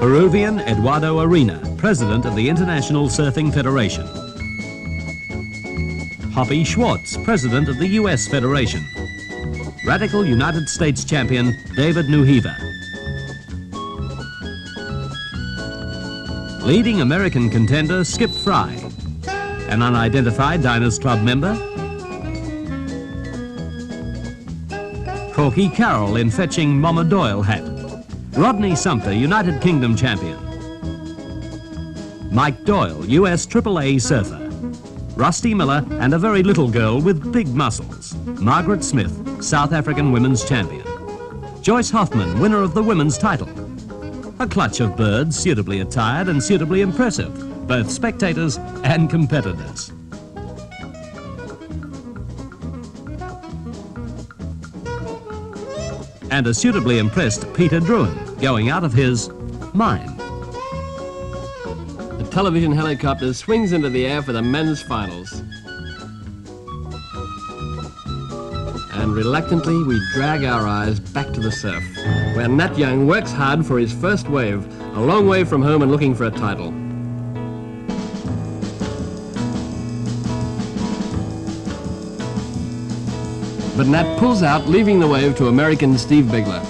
Peruvian Eduardo Arena, president of the International Surfing Federation. Hoppy Schwartz, president of the US Federation. Radical United States champion David Nuhiva. Leading American contender Skip Fry. An unidentified Diners Club member. Corky Carroll in fetching Mama Doyle hat. Rodney Sumter, United Kingdom champion. Mike Doyle, US AAA surfer. Rusty Miller and a very little girl with big muscles. Margaret Smith, South African women's champion. Joyce Hoffman, winner of the women's title. A clutch of birds suitably attired and suitably impressive, both spectators and competitors. And a suitably impressed Peter Druin, going out of his mind. The television helicopter swings into the air for the men's finals. And reluctantly, we drag our eyes back to the surf, where Nat Young works hard for his first wave, a long way from home and looking for a title. But Nat pulls out, leaving the wave to American Steve Bigler.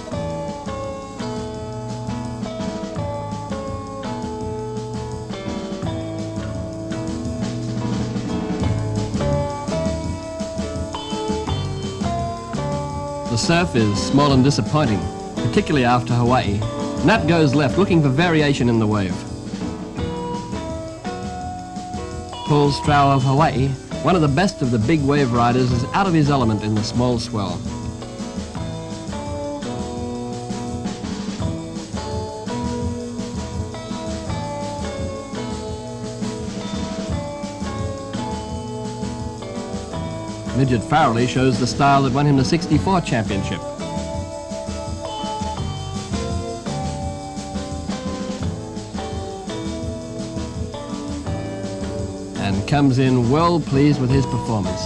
The surf is small and disappointing, particularly after Hawaii. Nat goes left, looking for variation in the wave. Paul Strow of Hawaii, one of the best of the big wave riders, is out of his element in the small swell. Midget Farelly shows the style that won him the '64 championship. And comes in well pleased with his performance.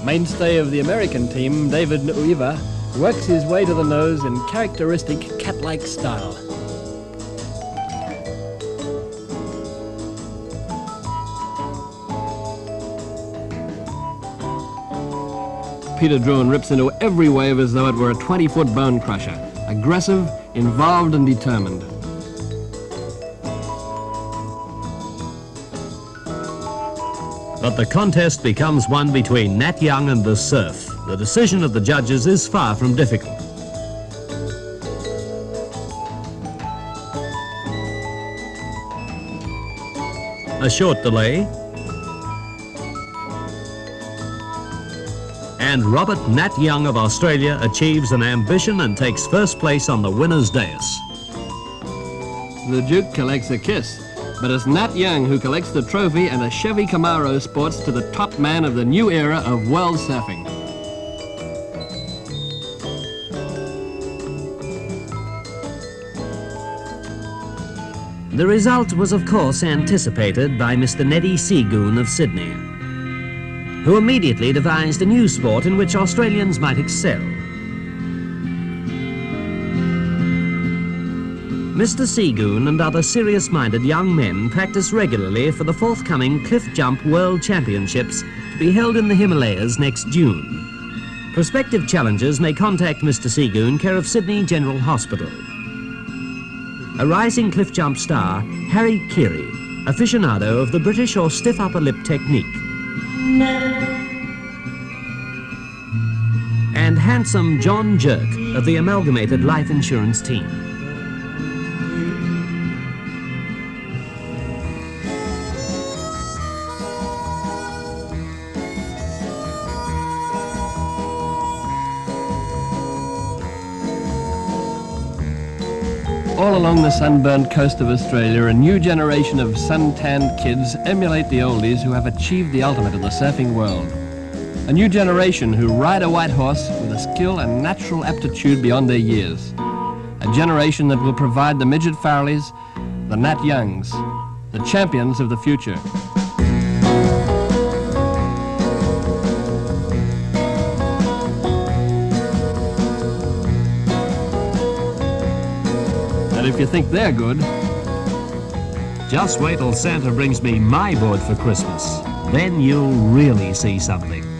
Mainstay of the American team, David Nuhiva, works his way to the nose in characteristic cat-like style. Peter Druin rips into every wave as though it were a 20-foot bone crusher. Aggressive, involved and determined. But the contest becomes one between Nat Young and the surf. The decision of the judges is far from difficult. A short delay. And Robert Nat Young of Australia achieves an ambition and takes first place on the winner's dais. The Duke collects a kiss, but it's Nat Young who collects the trophy and a Chevy Camaro sports to the top man of the new era of world surfing. The result was of course anticipated by Mr. Neddy Seagoon of Sydney, who immediately devised a new sport in which Australians might excel. Mr. Seagoon and other serious-minded young men practice regularly for the forthcoming Cliff Jump World Championships to be held in the Himalayas next June. Prospective challengers may contact Mr. Seagoon, care of Sydney General Hospital. A rising cliff jump star, Harry Keary, aficionado of the British or stiff upper lip technique. And handsome John Jerk of the Amalgamated Life Insurance team. All along the sunburned coast of Australia, a new generation of sun-tanned kids emulate the oldies who have achieved the ultimate in the surfing world. A new generation who ride a white horse with a skill and natural aptitude beyond their years. A generation that will provide the Midget Farelleys, the Nat Youngs, the champions of the future. And if you think they're good, Just wait till Santa brings me my board for Christmas. Then you'll really see something.